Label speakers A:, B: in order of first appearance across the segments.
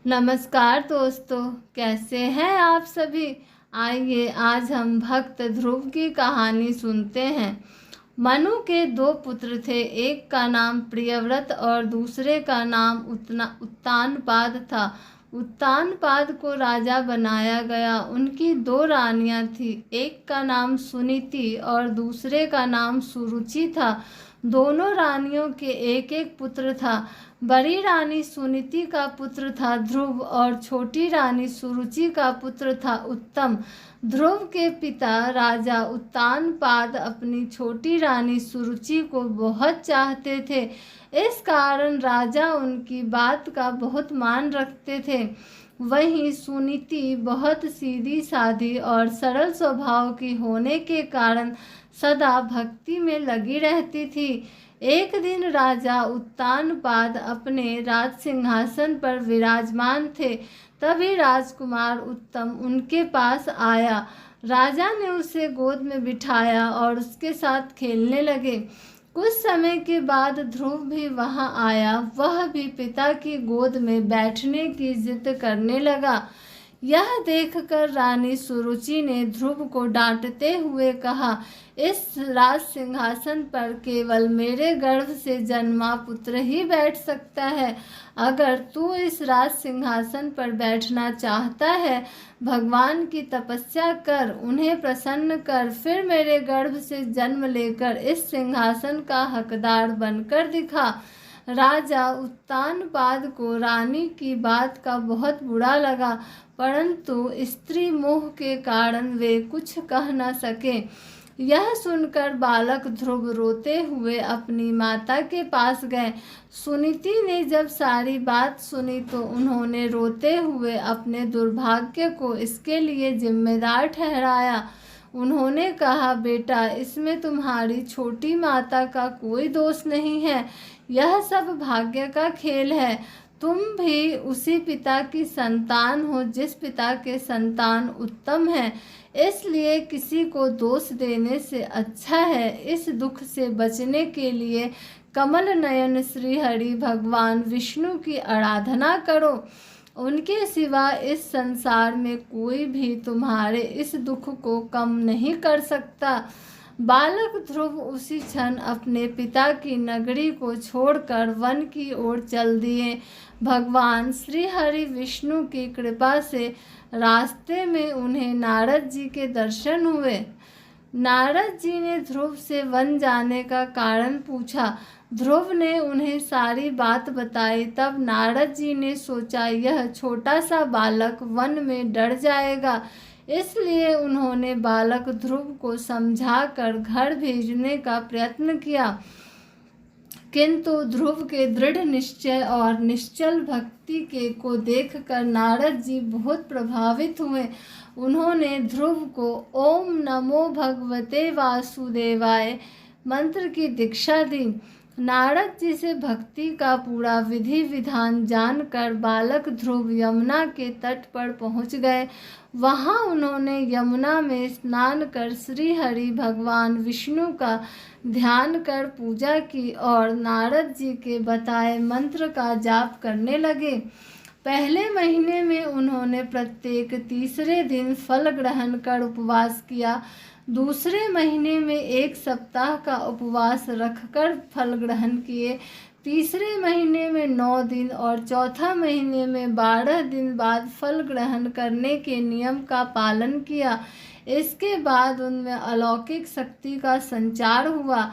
A: नमस्कार दोस्तों, कैसे हैं आप सभी। आइए आज हम भक्त ध्रुव की कहानी सुनते हैं। मनु के दो पुत्र थे, एक का नाम प्रियव्रत और दूसरे का नाम उत्तानपाद था। उत्तानपाद को राजा बनाया गया। उनकी दो रानियां थी, एक का नाम सुनीति और दूसरे का नाम सुरुचि था। दोनों रानियों के एक एक पुत्र था। बड़ी रानी सुनीति का पुत्र था ध्रुव और छोटी रानी सुरुचि का पुत्र था उत्तम। ध्रुव के पिता राजा उत्तानपाद अपनी छोटी रानी सुरुचि को बहुत चाहते थे। इस कारण राजा उनकी बात का बहुत मान रखते थे। वहीं सुनीति बहुत सीधी सादी और सरल स्वभाव की होने के कारण सदा भक्ति में लगी रहती थी। एक दिन राजा उत्तानपाद अपने राज सिंहासन पर विराजमान थे। तभी राजकुमार उत्तम उनके पास आया। राजा ने उसे गोद में बिठाया और उसके साथ खेलने लगे। कुछ समय के बाद ध्रुव भी वहां आया। वह भी पिता की गोद में बैठने की जिद करने लगा। यह देखकर रानी सुरुचि ने ध्रुव को डांटते हुए कहा, इस राज सिंहासन पर केवल मेरे गर्भ से जन्मा पुत्र ही बैठ सकता है। अगर तू इस राज सिंहासन पर बैठना चाहता है, भगवान की तपस्या कर, उन्हें प्रसन्न कर, फिर मेरे गर्भ से जन्म लेकर इस सिंहासन का हकदार बनकर दिखा। राजा उत्तानपाद को रानी की बात का बहुत बुरा लगा, परंतु स्त्री मोह के कारण वे कुछ कह न सके। यह सुनकर बालक ध्रुव रोते हुए अपनी माता के पास गए। सुनीति ने जब सारी बात सुनी तो उन्होंने रोते हुए अपने दुर्भाग्य को इसके लिए जिम्मेदार ठहराया। उन्होंने कहा, बेटा, इसमें तुम्हारी छोटी माता का कोई दोष नहीं है। यह सब भाग्य का खेल है। तुम भी उसी पिता की संतान हो जिस पिता के संतान उत्तम है। इसलिए किसी को दोष देने से अच्छा है इस दुख से बचने के लिए कमल नयन श्री हरि भगवान विष्णु की आराधना करो। उनके सिवा इस संसार में कोई भी तुम्हारे इस दुख को कम नहीं कर सकता। बालक ध्रुव उसी क्षण अपने पिता की नगरी को छोड़कर वन की ओर चल दिए। भगवान श्री हरि विष्णु की कृपा से रास्ते में उन्हें नारद जी के दर्शन हुए। नारद जी ने ध्रुव से वन जाने का कारण पूछा। ध्रुव ने उन्हें सारी बात बताई। तब नारद जी ने सोचा, यह छोटा सा बालक वन में डर जाएगा, इसलिए उन्होंने बालक ध्रुव को समझाकर घर भेजने का प्रयत्न किया। किंतु ध्रुव के दृढ़ निश्चय और निश्चल भक्ति के को देखकर नारद जी बहुत प्रभावित हुए। उन्होंने ध्रुव को ओम नमो भगवते वासुदेवाय मंत्र की दीक्षा दी। नारद जी से भक्ति का पूरा विधि विधान जानकर बालक ध्रुव यमुना के तट पर पहुंच गए। वहां उन्होंने यमुना में स्नान कर श्री हरि भगवान विष्णु का ध्यान कर पूजा की और नारद जी के बताए मंत्र का जाप करने लगे। पहले महीने में उन्होंने प्रत्येक तीसरे दिन फल ग्रहण कर उपवास किया। दूसरे महीने में 1 सप्ताह का उपवास रखकर फल ग्रहण किए। तीसरे महीने में 9 दिन और चौथा महीने में 12 दिन बाद फल ग्रहण करने के नियम का पालन किया। इसके बाद उनमें अलौकिक शक्ति का संचार हुआ।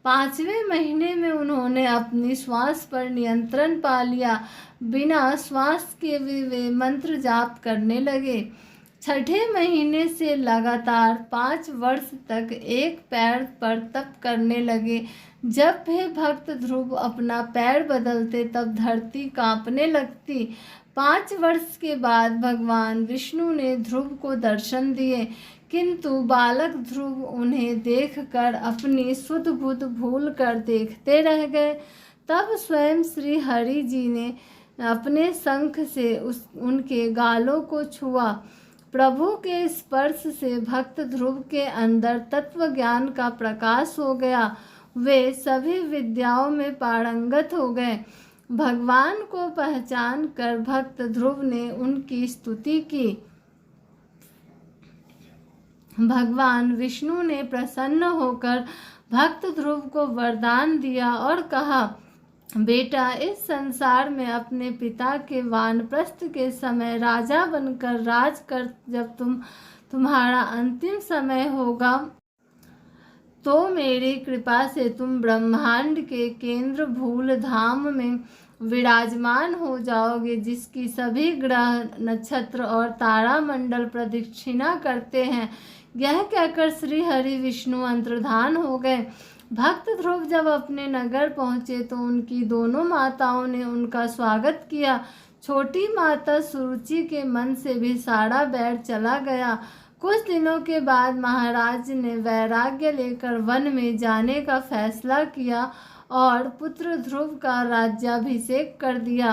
A: 5वें महीने में उन्होंने अपनी श्वास पर नियंत्रण पा लिया। बिना श्वास के वे मंत्र जाप करने लगे। 6ठे महीने से लगातार 5 वर्ष तक एक पैर पर तप करने लगे। जब भी भक्त ध्रुव अपना पैर बदलते तब धरती कांपने लगती। 5 वर्ष के बाद भगवान विष्णु ने ध्रुव को दर्शन दिए, किंतु बालक ध्रुव उन्हें देखकर अपनी सुध बुध भूल कर देखते रह गए। तब स्वयं श्री हरि जी ने अपने शंख से उनके गालों को छुआ। प्रभु के स्पर्श से भक्त ध्रुव के अंदर तत्व ज्ञान का प्रकाश हो गया। वे सभी विद्याओं में पारंगत हो गए। भगवान को पहचान कर भक्त ध्रुव ने उनकी स्तुति की। भगवान विष्णु ने प्रसन्न होकर भक्त ध्रुव को वरदान दिया और कहा, बेटा, इस संसार में अपने पिता के वानप्रस्थ के समय राजा बनकर राज कर, जब तुम्हारा अंतिम समय होगा तो मेरी कृपा से तुम ब्रह्मांड के केंद्र भूल धाम में विराजमान हो जाओगे, जिसकी सभी ग्रह, नक्षत्र और तारा मंडल प्रदक्षिणा करते हैं। यह कहकर श्री हरि विष्णु अंतर्धान हो गए। भक्त ध्रुव जब अपने नगर पहुँचे तो उनकी दोनों माताओं ने उनका स्वागत किया। छोटी माता सुरुचि के मन से भी सारा बैर चला गया। कुछ दिनों के बाद महाराज ने वैराग्य लेकर वन में जाने का फैसला किया और पुत्र ध्रुव का राज्याभिषेक कर दिया।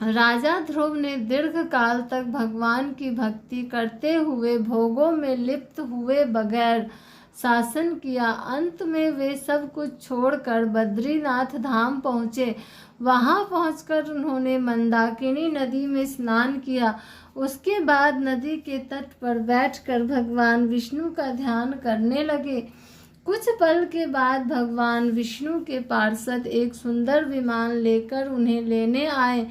A: राजा ध्रुव ने दीर्घ काल तक भगवान की भक्ति करते हुए भोगों में लिप्त हुए बगैर शासन किया। अंत में वे सब कुछ छोड़कर बद्रीनाथ धाम पहुँचे। वहां पहुंचकर उन्होंने मंदाकिनी नदी में स्नान किया। उसके बाद नदी के तट पर बैठकर भगवान विष्णु का ध्यान करने लगे। कुछ पल के बाद भगवान विष्णु के पार्षद एक सुंदर विमान लेकर उन्हें लेने आए।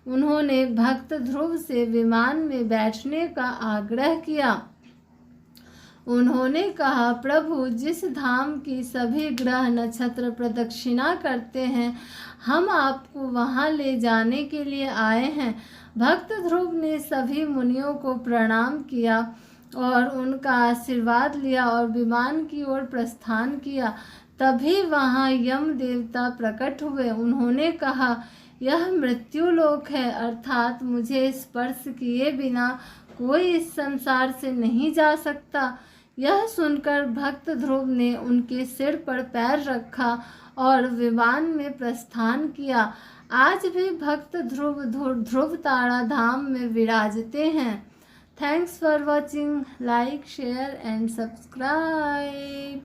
A: उन्होंने भक्त ध्रुव से विमान में बैठने का आग्रह किया। उन्होंने कहा, प्रभु, जिस धाम की सभी ग्रह नक्षत्र प्रदक्षिणा करते हैं, हम आपको वहां ले जाने के लिए आए हैं। भक्त ध्रुव ने सभी मुनियों को प्रणाम किया और उनका आशीर्वाद लिया और विमान की ओर प्रस्थान किया। तभी वहां यम देवता प्रकट हुए। उन्होंने कहा, यह मृत्युलोक है, अर्थात मुझे स्पर्श किए बिना कोई इस संसार से नहीं जा सकता। यह सुनकर भक्त ध्रुव ने उनके सिर पर पैर रखा और विमान में प्रस्थान किया। आज भी भक्त ध्रुव तारा धाम में विराजते हैं। Thanks for watching. Like, share and subscribe.